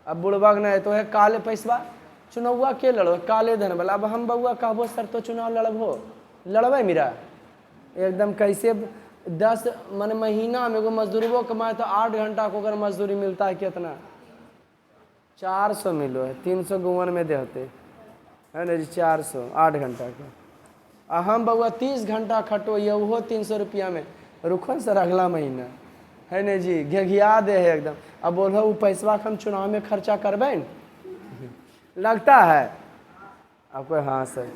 अब बुढ़बा नहीं तो है काले पैसा चुनाव के लड़ो, काले धन वाला। अब हम बउआ कहबो सर तो चुनाव लड़बो, लड़बे मेरा एकदम कैसे 10 मन महीना में एगो मजदूरबो कमाए तो 8 घंटा को अगर मजदूरी मिलता है कितना? 400 मिलो है, 300 गुवन में देते है ना जी, 400 8 घंटा का। हम बउआ 30 घंटा खटो ये वो 300 रुपया में, रुखन सर अगला महीना है ना जी, घिघिया दे है एकदम। अब बोलो वो पैसा हम चुनाव में खर्चा करबे न? लगता है आपको? हाँ सर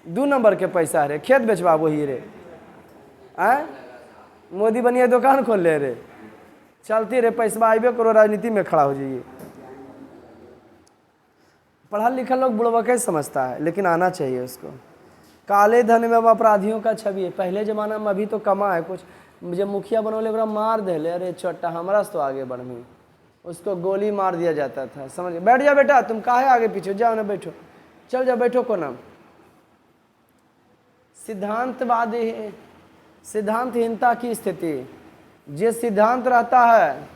2 नंबर के पैसा रे, खेत बेचवा वही रे, आए मोदी बनिए दुकान खोल ले रे, चलती रे पैसा आइबे करो, राजनीति में खड़ा हो जाइए। पढ़ा लिखा लोग बुढ़वा कैसे समझता है, लेकिन आना चाहिए उसको। काले धन में अपराधियों का छवि है। पहले ज़माना में, अभी तो कमा है कुछ, जब मुखिया बनोले ओकरा मार दे ले, अरे छोटा हमरा से तो आगे बढ़ी, उसको गोली मार दिया जाता था। समझ, बैठ जा बेटा, तुम काहे आगे पीछे, जाओ ना बैठो, चल जा बैठो को नाम। सिद्धांतवादी, सिद्धांतहीनता की स्थिति, जे सिद्धांत रहता है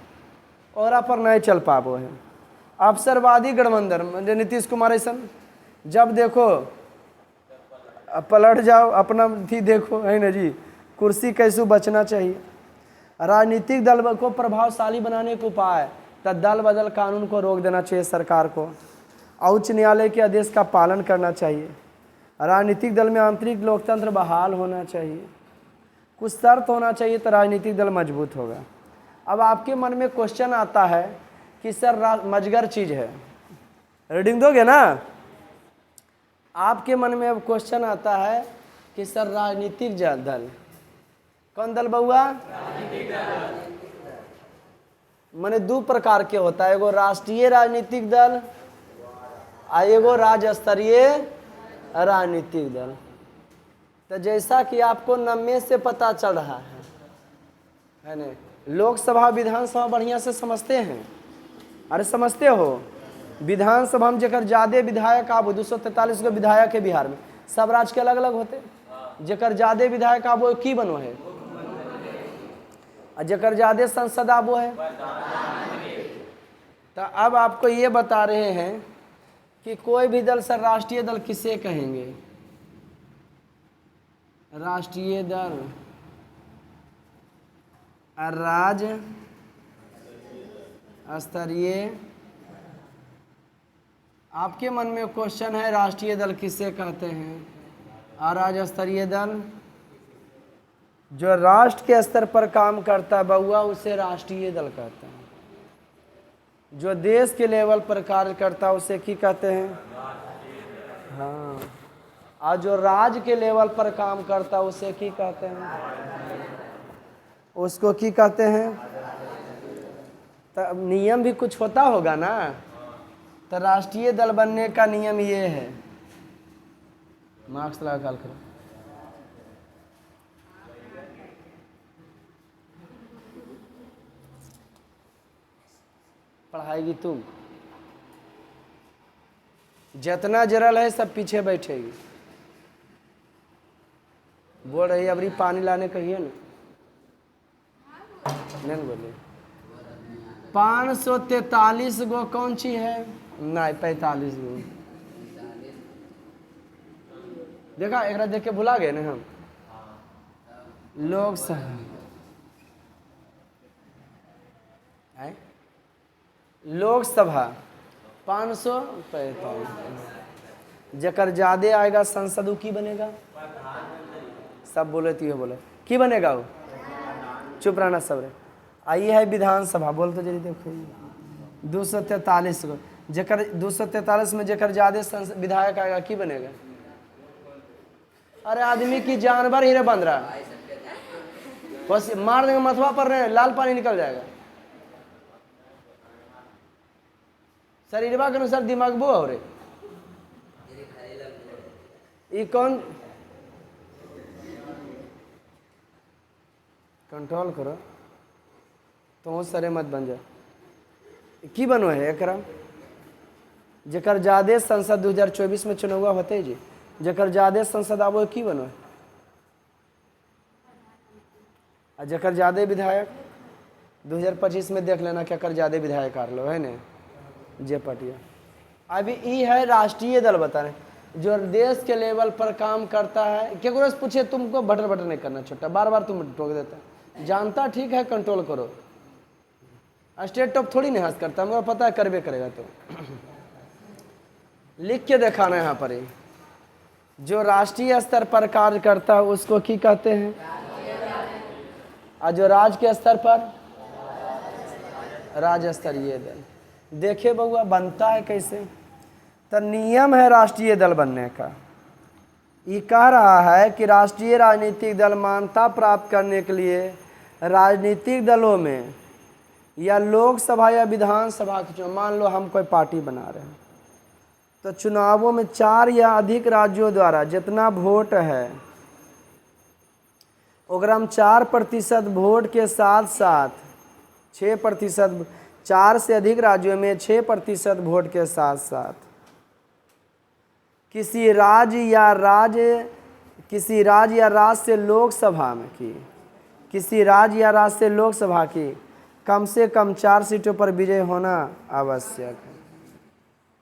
और पर नहीं चल पाबो है। अवसरवादी गठबंधन, जो नीतीश कुमार ऐसा, जब देखो पलट जाओ, अपना थी देखो है ना जी, कुर्सी कैसे बचना चाहिए। राजनीतिक दल को प्रभावशाली बनाने का उपाय, तो दल बदल कानून को रोक देना चाहिए सरकार को। उच्च न्यायालय के आदेश का पालन करना चाहिए। राजनीतिक दल में आंतरिक लोकतंत्र बहाल होना चाहिए, कुछ शर्त होना चाहिए तो राजनीतिक दल मजबूत होगा। अब आपके मन में क्वेश्चन आता है कि सर मजगर चीज़ है, रीडिंग दोगे ना? आपके मन में अब क्वेश्चन आता है कि सर राजनीतिक दल कौन दल बउआ? माने दो प्रकार के होता है, एगो राष्ट्रीय राजनीतिक दल आ एगो राज्य स्तरीय राजनीतिक दल। तो जैसा कि आपको नम्मे से पता चल रहा है ना, लोकसभा विधानसभा बढ़िया से समझते हैं? अरे समझते हो? विधानसभा में जकर ज्यादा विधायक आबो 243 गो विधायक है बिहार में, सब राज्य के अलग अलग होते। जकर ज्यादा विधायक आबो की बनो है, और जकर ज्यादा संसद आबो है। तो अब आपको ये बता रहे हैं कि कोई भी दल सर राष्ट्रीय दल किसे कहेंगे? राष्ट्रीय दल राज्य स्तरीय। आपके मन में क्वेश्चन है राष्ट्रीय दल किसे कहते हैं? और राज्य स्तरीय दल जो राष्ट्र के स्तर पर काम करता है बउआ, उसे राष्ट्रीय दल कहते हैं। जो देश के लेवल पर कार्य करता है उसे की कहते हैं? हाँ। और जो राज्य के लेवल पर काम करता है उसे की कहते हैं? उसको की कहते हैं? तो नियम भी कुछ होता होगा ना। तो राष्ट्रीय दल बनने का नियम ये है, मार्क्स लगा ख्याल करो। पढ़ाएगी तुम, जितना जरल है सब पीछे बैठेगी। बोल रही अबरी पानी लाने कहिए ना, नहीं बोले। 543 गो कौन सी है? नहीं 45 गो। देखा, एक देख के भुला गए ना हम। लोकसभा लोकसभा 545। जकर ज्यादा आएगा संसद की बनेगा? सब बोले तो ये बोले की बनेगा वो? चुप रहना सब रे। आई है विधानसभा, बोल तो जल्दी देखो। 243 को जकर 243 में जकर ज्यादा विधायक आएगा की बनेगा? अरे आदमी की जानवर ही बन रहा है, बस मार देंगे मथुआ पर रहे, लाल पानी निकल जाएगा। शरीरवा के अनुसार दिमाग बो हो रे। ये कौन? कंट्रोल करो, तो सरे मत बन जाए। की बनो है एकरा? जकर ज्यादा संसद 2024 में चुनाव होते जी, जकर ज्यादा संसद आबो की बनो है? और जकर ज्यादा विधायक 2025 में देख लेना क्या कर ज्यादा विधायक आ लो है ना जे पटिया। अभी ये है राष्ट्रीय दल बता रहे, जो देश के लेवल पर काम करता है। क्या से पूछे तुमको बटर बटर नहीं करना छोटा, बार बार तुम टोक देता है। जानता ठीक है, कंट्रोल करो। स्टेट टॉप थोड़ी नहीं हंस करता, मुझे पता है करबे करेगा। तो लिख के दिखाना यहाँ पर ही। जो राष्ट्रीय स्तर पर कार्य करता है उसको की कहते हैं? और जो राज्य के स्तर पर राज्य स्तरीय दल। देखे बउआ बनता है कैसे? तो नियम है राष्ट्रीय दल बनने का। ये कह रहा है कि राष्ट्रीय राजनीतिक दल मान्यता प्राप्त करने के लिए राजनीतिक दलों में या लोकसभा या विधानसभा के चुनाव, मान लो हम कोई पार्टी बना रहे हैं, तो चुनावों में 4 या अधिक राज्यों द्वारा जितना वोट है ओकरा हम 4% वोट के साथ साथ 6%, 4 से अधिक राज्यों में 6% वोट के साथ साथ किसी राज्य या राज्य से लोकसभा में की, किसी राज्य या राज्य से लोकसभा की कम से कम 4 सीटों पर विजय होना आवश्यक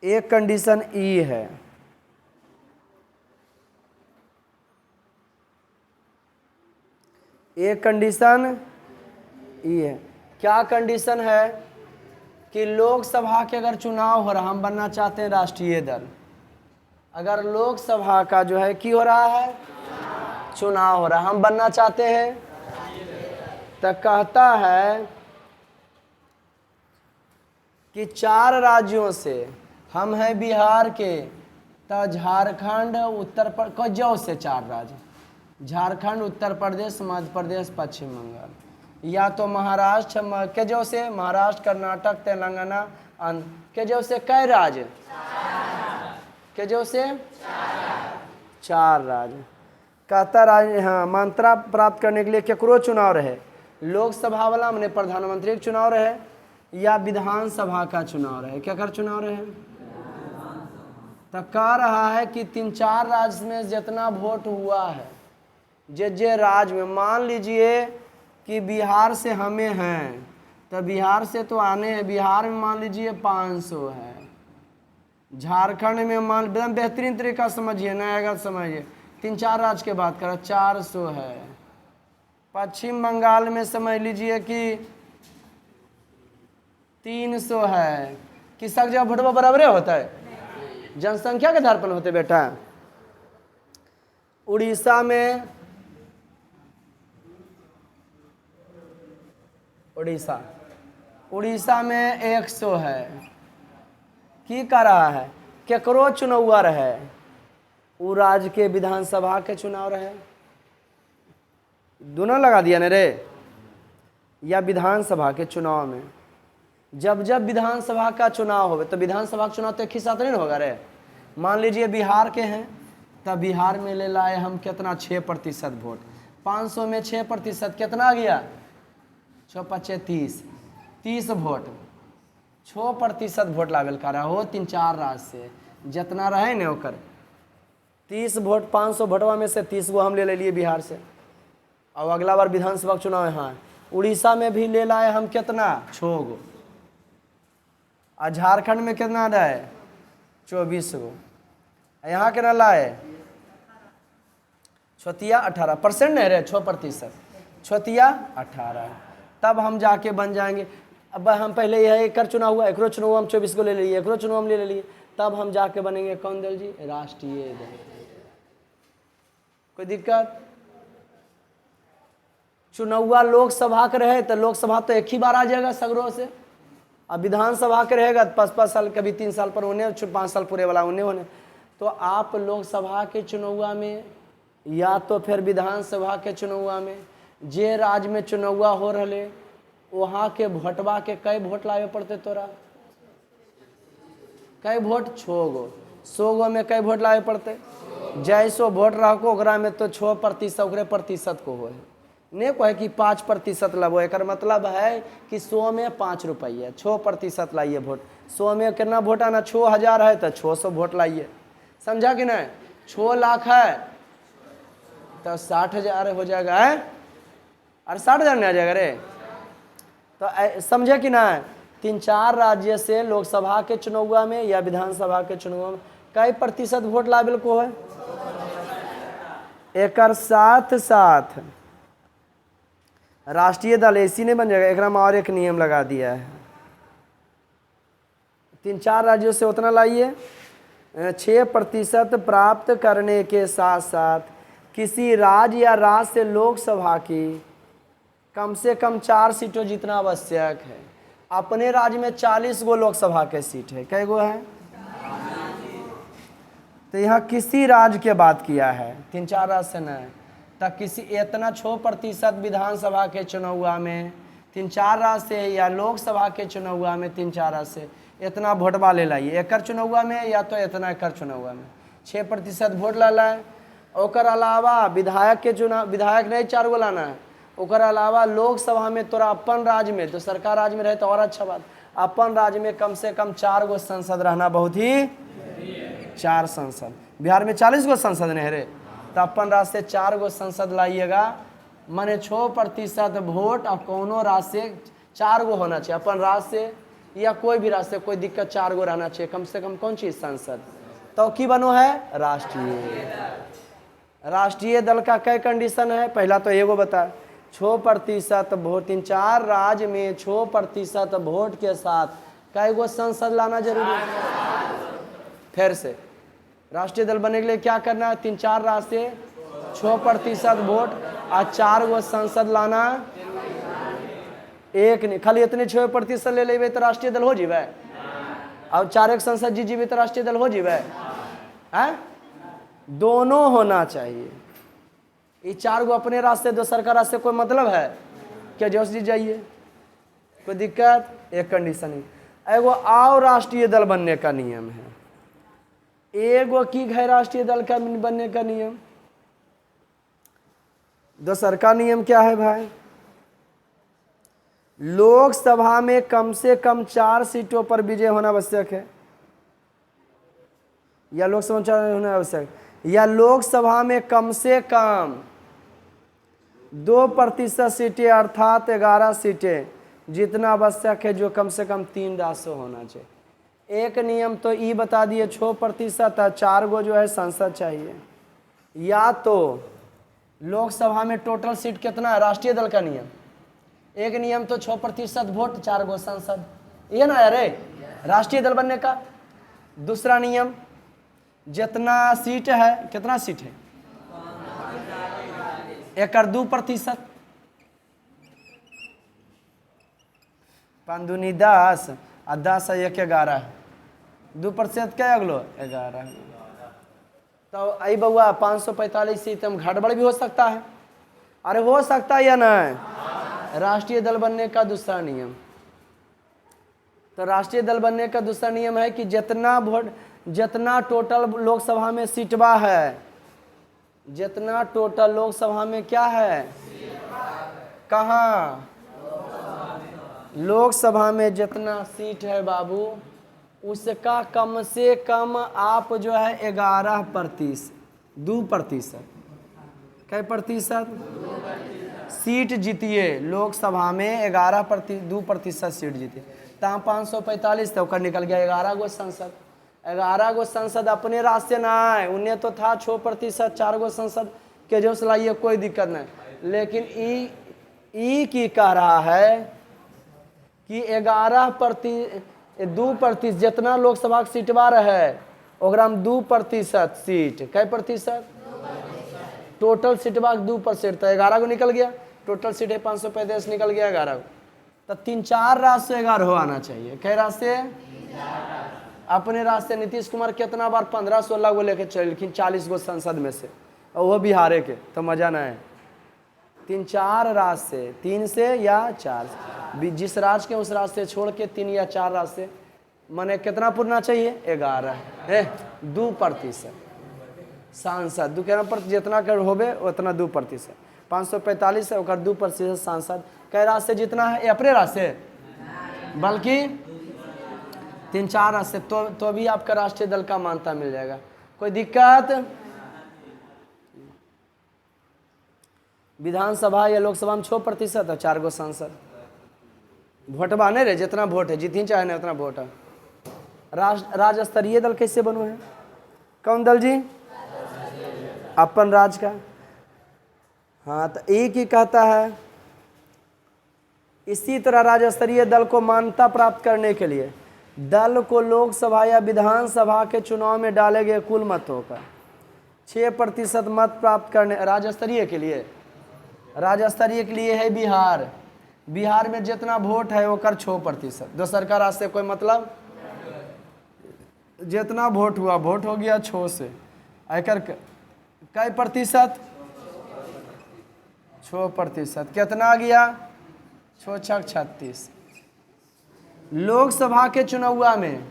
है। एक कंडीशन ई है, एक कंडीशन ई है। क्या कंडीशन है? कि लोकसभा के अगर चुनाव हो रहा, हम बनना चाहते हैं राष्ट्रीय दल, अगर लोकसभा का जो है की हो रहा है, चुनाव हो रहा है, हम बनना चाहते हैं, तो कहता है कि 4 राज्यों से हम हैं बिहार के, तो झारखंड उत्तर प्रदेश जो से 4 राज्य, झारखंड, उत्तर प्रदेश, मध्य प्रदेश, पश्चिम बंगाल, या तो महाराष्ट्र के जो से महाराष्ट्र, कर्नाटक, तेलंगाना, के जो से कई राज्य, के जो से 4 राज्य। कहता राज्य हाँ मान्यता प्राप्त करने के लिए केकरो चुनाव रहे, लोकसभा वाला मैंने प्रधानमंत्री का चुनाव रहे या विधानसभा का चुनाव रहे, क्या कर चुनाव रहे, तो कह रहा है कि 3-4 राज्य में जितना वोट हुआ है, जे राज्य में, मान लीजिए कि बिहार से हमें हैं, तो बिहार से तो आने हैं, बिहार में मान लीजिए 500 है, झारखंड में मान एकदम बेहतरीन तरीका समझिए, नया अगर समझिए, 3-4 राज्य के बात करें 400 है, पश्चिम बंगाल में समझ लीजिए कि 300 है, कि सब जगह वोटवा बराबर होता है, जनसंख्या के आधार पर होते बेटा। उड़ीसा में उड़ीसा में 100 है, की कर रहा है, केकरो चुनाव रहे, वो राज्य के विधानसभा के चुनाव रहे, दोनों लगा दिया न रे, या विधानसभा के चुनाव में, जब विधानसभा का चुनाव हो, तो विधानसभा का चुनाव तो एक ही साथ नहीं होगा रे। मान लीजिए बिहार के हैं, तब बिहार में ले लाए हम कितना 6% वोट, 500 में 6% कितना आ गया, 6-5-30, 30 वोट, 6% वोट लावेल कर रहा हो 3-4 राज्य से, जितना रहे न ओकर 30 वोट, 500 वोटवा में से 30 गो हम ले लिए बिहार से। अब अगला बार विधानसभा का चुनाव है, हाँ उड़ीसा में भी ले लाए हम कितना 6 गो, और झारखंड में कितना रहे 24 गो, यहाँ के ना लाए 18% नहीं रहे, 6%, 18, तब हम जाके बन जाएंगे। अब हम पहले यह एक चुनाव हुआ, एक चुनाव हम 24 को ले लिए, एक चुनाव हम ले लिए, तब हम जाके बनेंगे कौन दल जी, राष्ट्रीय दल। कोई दिक्कत? चुनाव लोकसभा के रहे तो लोकसभा तो एक ही बार आ जाएगा सगरों से, अब विधानसभा के रहेगा 5-5 साल, कभी 3 साल पर होने, 5 साल पूरे वाला होने। तो आप लोकसभा के चुनाव में या तो फिर विधानसभा के चुनाव में, जे राज्य में चुनाव हो रहे वहाँ के वोटवा के कई वोट लावे पड़ते, तोरा कई वोट, 6 गो, 100 गो में कई वोट लावे पड़ते, जैसो वोट रहो ओकरा में तो 6% ओकरे प्रतिशत को हो ने कहे कि 5% लाबो, एक मतलब है कि 100 में 5 रुपया, 6% लाइए वोट, 100 में कितना वोट आना, 6000 है तो 600 वोट लाइए, समझा कि नहीं, 6 लाख है तो 60,000 हो जाएगा है, अरे 60,000 नहीं आ जाएगा रे, तो समझे कि ना। 3-4 राज्य से लोकसभा के चुनाव में या विधानसभा के चुनाव में कई प्रतिशत वोट लावेल को है, एक साथ राष्ट्रीय दल ऐसी नहीं बन जाएगा, एक और एक नियम लगा दिया है, 3-4 राज्यों से उतना लाइए, 6% प्राप्त करने के साथ साथ किसी राज्य या राज्य से लोकसभा की कम से कम 4 सीटों जितना आवश्यक है। अपने राज्य में 40 गो लोकसभा के सीट है, कै गो है, तो यहाँ किसी राज्य के बात किया है, 3-4 राज्य से नहीं, तब किसी इतना 6% विधानसभा के चुनाव में 3-4 राज्य से या लोकसभा के चुनाव में 3-4 राज्य से इतना वोटवा ले लाइए, एक चुनाव में या तो इतना एक चुनाव में 6% वोट ला लाए। ओकर अलावा विधायक के चुनाव, विधायक नहीं 4 गो लाना है, ओकर अलावा लोकसभा में तोरा अपन राज्य में, तो सरकार राज्य में रहे तो और अच्छा बात, अपन राज्य में कम से कम 4 गो संसद रहना बहुत ही, 4 संसद, बिहार में 40 गो संसद नहीं रहे, तो अपन राज्य से 4 गो संसद लाइएगा, माने 6% वोट और कोनो राज्य से 4 गो होना चाहिए, अपन राज्य से या कोई भी राज्य से, कोई दिक्कत 4 गो रहना चाहिए कम से कम, कौन चीज संसद, तो की बनो है राष्ट्रीय दल का कई कंडीशन है, पहला तो एगो बता, 6% वोट, 3-4 राज्य में 6% वोट के साथ कई गो संसद लाना जरूरी है, फिर से राष्ट्रीय दल बनने के लिए क्या करना है? 3-4 रास्ते, 6% वोट और 4 गो सांसद लाना। एक नहीं, खाली इतने 6% ले लेबे तो राष्ट्रीय दल हो जीवे, और 4 संसद जी जीवे तो राष्ट्रीय दल हो जीवे हैं? दोनों होना चाहिए। ये 4 गो अपने रास्ते, दोसर का रास्ते कोई मतलब है क्या? जोश जी जाइए, कोई दिक्कत? एक कंडीशन है, एगो आओ राष्ट्रीय दल बनने का नियम है, एगो की है राष्ट्रीय दल का बनने का नियम। दोसर का नियम क्या है भाई? लोकसभा में कम से कम 4 सीटों पर विजय होना आवश्यक है, या लोकसभा में 4 होना आवश्यक, या लोकसभा में कम से कम 2% सीटें अर्थात 11 सीटें जितना आवश्यक है, जो कम से कम 3 राष्ट्र होना चाहिए। एक नियम तो ये बता दिए 6% और 4 गो जो है सांसद चाहिए। या तो लोकसभा में टोटल सीट कितना है? राष्ट्रीय दल का नियम, एक नियम तो 6% वोट 4 गो सांसद, ये ना अरे राष्ट्रीय दल बनने का। दूसरा नियम, जितना सीट है, कितना सीट है? 2%, 5 दूनी 10 और 10 और 1 11, 2% क्या अगलो 11। तो आई बउआ 545 सीट में गड़बड़ भी हो सकता है। अरे हो सकता है या नहीं? राष्ट्रीय दल बनने का दूसरा नियम, तो राष्ट्रीय दल बनने का दूसरा नियम है कि जितना वोट, जितना टोटल लोकसभा में सीटवा है, जितना टोटल लोकसभा में क्या है, कहाँ? लोकसभा में जितना सीट है बाबू, उसका कम से कम आप जो है 11%, 2%, क्या प्रतिशत सीट जीतिए। लोकसभा में 2% सीट जीतिए, तो 545 तो निकल गया 11 गो संसद। 11 गो संसद अपने रास्ते ना आए, उन्हें तो था 6%, 4 गो संसद के जो लाइए, कोई दिक्कत नहीं। लेकिन ई की कह रहा है कि 2% जितना लोकसभा के सीटवा रहे, ओकरा में 2% सीट, कै प्रतिशत? टोटल सीटवा 2%, तो 11 गो निकल गया। टोटल सीट है 535, निकल गया 11 गो, तो 3-4 रास्ते 11 हो आना चाहिए। कै रास्ते? अपने रास्ते नीतीश कुमार कितना बार 15-16 गो लेके चलखिन 40 गो संसद में से, और वो बिहार के, तो मजा ना है। 3-4 रास्ते, 3 से या 4, जिस राज्य के उस रास्ते छोड़ के 3 या 4 रास्ते, माने कितना पुरना चाहिए? 11 है, 2% सांसद, 2% जितना कर होबे उतना 2%। 545 है, और 2% सांसद। कई रास्ते जितना है, अपने रास्ते, बल्कि 3-4 रास्ते, तो भी आपका राष्ट्रीय दल का मान्यता मिल जाएगा। कोई दिक्कत? विधानसभा या लोकसभा में 6% और 4 गो सांसद। वोटबा नहीं रहे, जितना वोट है जीती चाहे नहीं उतना वोट है। राज्य स्तरीय दल कैसे बनो है? कौन दल जी? अपन राज का। हाँ, तो एक ही कहता है, इसी तरह राज्य स्तरीय दल को मान्यता प्राप्त करने के लिए दल को लोकसभा या विधानसभा के चुनाव में डाले गए कुल मतों का 6% मत प्राप्त करने। राज्य स्तरीय के लिए, राज्य स्तरीय के लिए है बिहार। बिहार में जितना वोट है वो कर 6%। दोसर का रास्ते कोई मतलब, जितना वोट हुआ वोट हो गया 6 से, आकर कई प्रतिशत? 6%। कितना गया? 6-6-36। लोकसभा के चुनाव में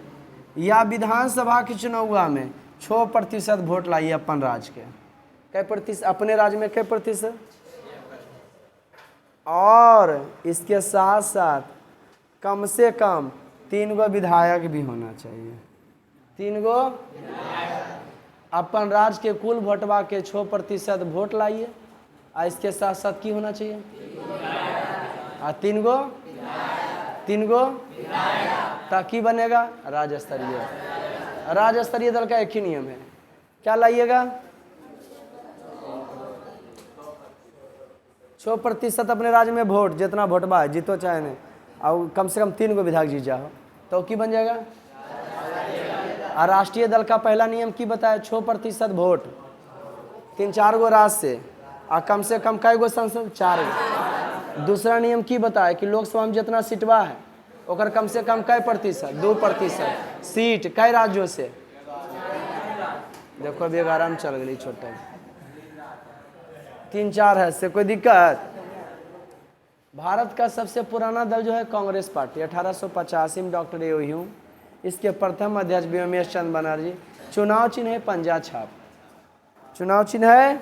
या विधानसभा के चुनाव में 6% वोट लाइए अपन राज्य के। कै प्रतिशत? अपने राज्य में कै प्रतिशत? और इसके साथ साथ कम से कम 3 गो विधायक भी होना चाहिए। 3 गो अपन राज्य के कुल वोटवा के 6% वोट लाइए, और इसके साथ साथ की होना चाहिए? 3 गो ताकि बनेगा राज्य स्तरीय। राज्य स्तरीय दल का एक ही नियम है, क्या लाइएगा? 6% अपने राज्य में वोट, जितना वोटबा है जीतो चाहे नहीं, और कम से कम 3 गो विधायक जीत जाओ, तो की बन जाएगा? और राष्ट्रीय दल का पहला नियम की बताया? 6% वोट 3-4 गो राज्य से और कम से कम कई गो संसद? 4 गो। दूसरा नियम की बताया कि लोकसभा में जितना सीटवा है ओकर कम से कम कई प्रतिशत? 2% सीट कई राज्यों से? देखो अभी 11 में चल गई छोटा 3-4 है से कोई दिक्कत? भारत का सबसे पुराना दल जो है कांग्रेस पार्टी, 1885 में डॉक्टर ए ह्यूम, इसके प्रथम अध्यक्ष व्योमेश चंद्र बनर्जी। चुनाव चिन्ह है पंजा छाप। चुनाव चिन्ह है,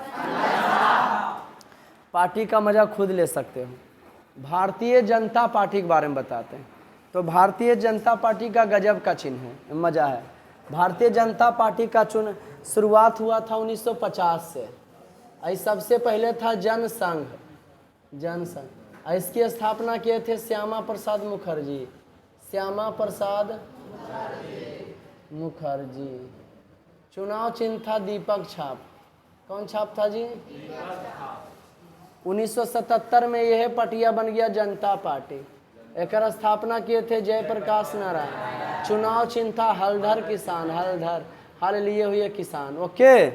पार्टी का मजा खुद ले सकते हो। भारतीय जनता पार्टी के बारे में बताते हैं। तो भारतीय जनता पार्टी का गजब का चिन्ह है, मजा है। भारतीय जनता पार्टी का शुरुआत हुआ था 1950 से। सबसे पहले था जनसंघ। इसकी स्थापना किए थे श्यामा प्रसाद मुखर्जी। श्यामा प्रसाद मुखर्जी। चुनाव चिन्ह था दीपक छाप। कौन छाप था जी? 1977 में यह पटिया बन गया जनता पार्टी। एक स्थापना किए थे जयप्रकाश नारायण। चुनाव चिन्ह था हलधर किसान। हलधर, हल लिए हुए किसान। ओके,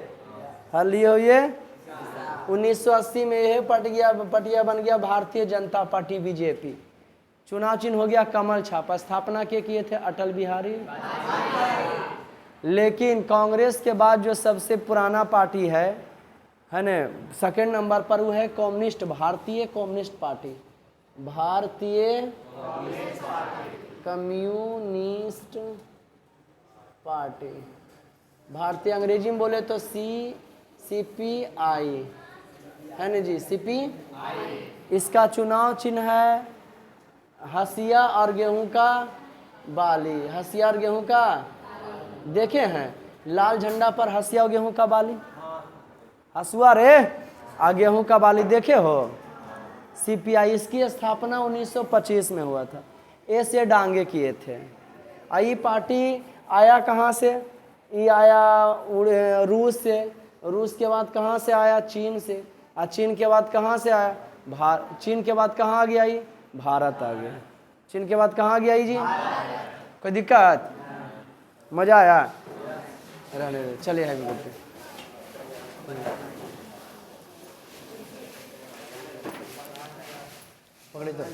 हल लिए हुए। 1980 में यह पटिया बन गया भारतीय जनता पार्टी बीजेपी। चुनाव चिन्ह हो गया कमल छाप। स्थापना के किए थे अटल बिहारी। लेकिन कांग्रेस के बाद जो सबसे पुराना पार्टी है ना, सेकंड नंबर पर वो है कम्युनिस्ट, भारतीय कम्युनिस्ट पार्टी। भारतीय कम्युनिस्ट पार्टी। भारतीय अंग्रेजी में बोले तो CPI है ना जी, CPI। इसका चुनाव चिन्ह है हसिया और गेहूं का बाली। हसिया और गेहूं का देखे हैं? लाल झंडा पर हसिया और गेहूं का बाली, हसुआ रे आ गेहूं का बाली देखे हो? CPI। इसकी स्थापना 1925 में हुआ था। ऐसे डांगे किए थे। ये पार्टी आया कहाँ से? ये आया रूस से। रूस के बाद कहाँ से आया? चीन से। और चीन के बाद कहाँ से आया? चीन के बाद कहाँ आ गया? ये भारत आ गया। चीन के बाद कहाँ गया जी? कोई दिक्कत? मजा आया? रहने दे, चलिए है पकड़ी तो